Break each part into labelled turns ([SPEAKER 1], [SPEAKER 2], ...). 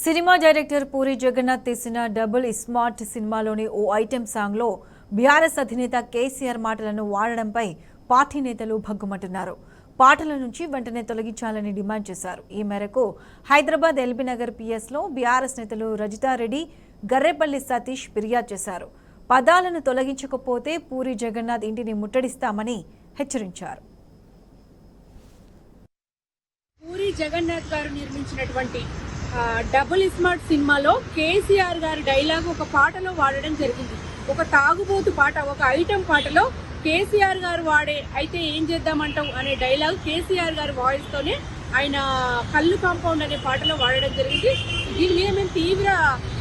[SPEAKER 1] Cinema director puri Jagannadh తీసిన double smart సినిమాలోని ఓ item సాంగ్లో బీఆర్ఎస్ అధినేత కేసీఆర్ మాటలను వాడడంపై పార్టీ నేతలు భగ్గుమంటున్నారు. పాటల నుంచి వెంటనే తొలగించాలని డిమాండ్ చేశారు. ఈ మేరకు హైదరాబాద్ ఎల్బీనగర్ పిఎస్లో బీఆర్ఎస్ నేతలు రజితారెడ్డి, గర్రేపల్లి సతీష్ ఫిర్యాదు చేశారు. పదాలను తొలగించకపోతే పూరి జగన్నాథ్ ఇంటిని ముట్టడిస్తామని హెచ్చరించారు.
[SPEAKER 2] పూరి జగన్నాథ్ గారు నిర్మించినటువంటి డబుల్ స్మార్ట్ సినిమాలో కేసీఆర్ గారి డైలాగ్ ఒక పాటలో వాడడం జరిగింది. ఒక తాగుబోతు పాట, ఒక ఐటెం పాటలో కేసీఆర్ గారు వాడే అయితే ఏం చేద్దామంటావు అనే డైలాగ్ కేసీఆర్ గారి వాయిస్ తోనే ఆయన కల్లు కాంపౌండ్ అనే పాటలో వాడడం జరిగింది. దీని మీద మేము తీవ్ర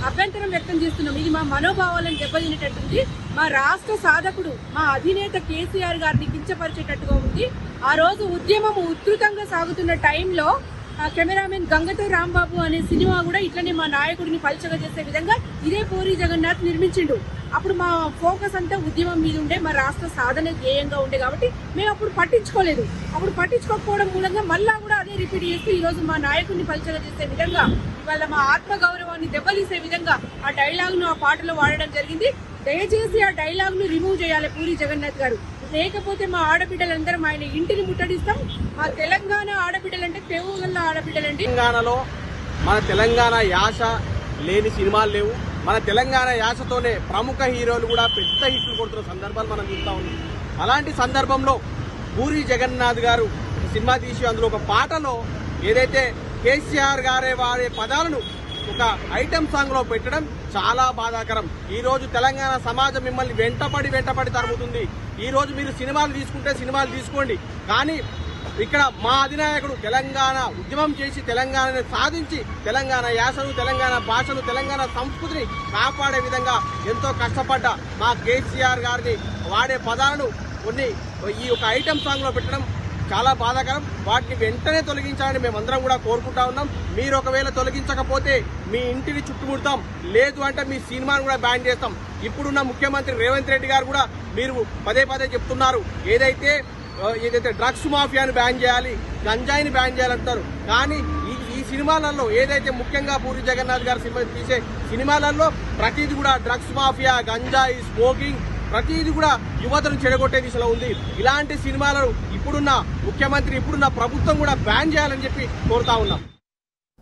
[SPEAKER 2] అభ్యంతరం వ్యక్తం చేస్తున్నాం. ఇది మా మనోభావాలను దెబ్బతినేటట్టుంది. మా రాష్ట్ర సాధకుడు, మా అధినేత కేసీఆర్ గారిని కించపరిచేటట్టుగా ఉంది. ఆ రోజు ఉద్యమం ఉధృతంగా సాగుతున్న టైంలో కెమెరామెన్ గంగతో రాంబాబు అనే సినిమా కూడా ఇట్లనే మా నాయకుడిని పల్చగా చేసే విధంగా ఇదే పూరి జగన్నాథ్ నిర్మించిండు. అప్పుడు మా ఫోకస్ అంతా ఉద్యమం మీద ఉండే, మా రాష్ట్ర సాధన ధ్యేయంగా ఉండే కాబట్టి మేము అప్పుడు పట్టించుకోలేదు. అప్పుడు పట్టించుకోకపోవడం మూలంగా మళ్ళా కూడా అదే రిపీట్ చేస్తూ ఈరోజు మా నాయకుడిని పల్చగా చేసే విధంగా, ఇవాళ మా ఆత్మ గౌరవాన్ని దెబ్బతీసే విధంగా ఆ డైలాగ్ను ఆ పాటలో వాడడం జరిగింది. దయచేసి ఆ డైలాగ్ను రిమూవ్ చేయాలి పూరి జగన్నాథ్ గారు. లేకపోతే మా ఆడబిడ్డలందరం ఆయన ఇంటిని ముట్టడిస్తాం. మా తెలంగాణ ఆడబిడ్డలంటే తెలంగాణ ఆడబిడ్డలండి.
[SPEAKER 3] తెలంగాణలో మన తెలంగాణ యాస లేని సినిమాలు లేవు. మన తెలంగాణ యాసతోనే ప్రముఖ హీరోలు కూడా పెద్ద హిట్లు కొడుతున్న సందర్భాలు మనం చూస్తా ఉన్నాం. అలాంటి సందర్భంలో పూరి జగన్నాథ్ గారు సినిమా తీసి అందులో ఒక పాటలో ఏదైతే కేసీఆర్ గారే వాడే పదాలను ఒక ఐటెం సాంగ్ లో పెట్టడం చాలా బాధాకరం. ఈ రోజు తెలంగాణ సమాజం మిమ్మల్ని వెంటపడి తరుముతుంది. ఈ రోజు మీరు సినిమాలు తీసుకుంటే సినిమాలు తీసుకోండి, కానీ ఇక్కడ మా అధినాయకుడు తెలంగాణ ఉద్యమం చేసి తెలంగాణని సాధించి తెలంగాణ యాసను, తెలంగాణ భాషను, తెలంగాణ సంస్కృతిని కాపాడే విధంగా ఎంతో కష్టపడ్డ మా కేసీఆర్ గారిని వాడే పదాలను కొన్ని ఈ ఒక ఐటెం సాంగ్ లో పెట్టడం చాలా బాధాకరం. వాటిని వెంటనే తొలగించాలని మేమందరం కూడా కోరుకుంటా ఉన్నాం. మీరు ఒకవేళ తొలగించకపోతే మీ ఇంటిని చుట్టుముడతాం, లేదు అంటే మీ సినిమాను కూడా బ్యాన్ చేస్తాం. ఇప్పుడున్న ముఖ్యమంత్రి రేవంత్ రెడ్డి గారు కూడా మీరు పదే చెప్తున్నారు, ఏదైతే డ్రగ్స్ మాఫియాని బ్యాన్ చేయాలి, గంజాయిని బ్యాన్ చేయాలంటారు. కానీ ఈ సినిమాలలో ఏదైతే ముఖ్యంగా పూరి జగన్నాథ్ గారు సినిమా తీసే సినిమాలలో ప్రతిదీ కూడా డ్రగ్స్ మాఫియా, గంజాయి, స్మోకింగ్ ప్రతిదీ కూడా యువతను చెడగొట్టే దిశలో ఉంది. ఇలాంటి సినిమాలను ఇప్పుడున్న ముఖ్యమంత్రి, ఇప్పుడున్న ప్రభుత్వం కూడా బ్యాన్ చేయాలని చెప్పి కోరుతా ఉన్నాం.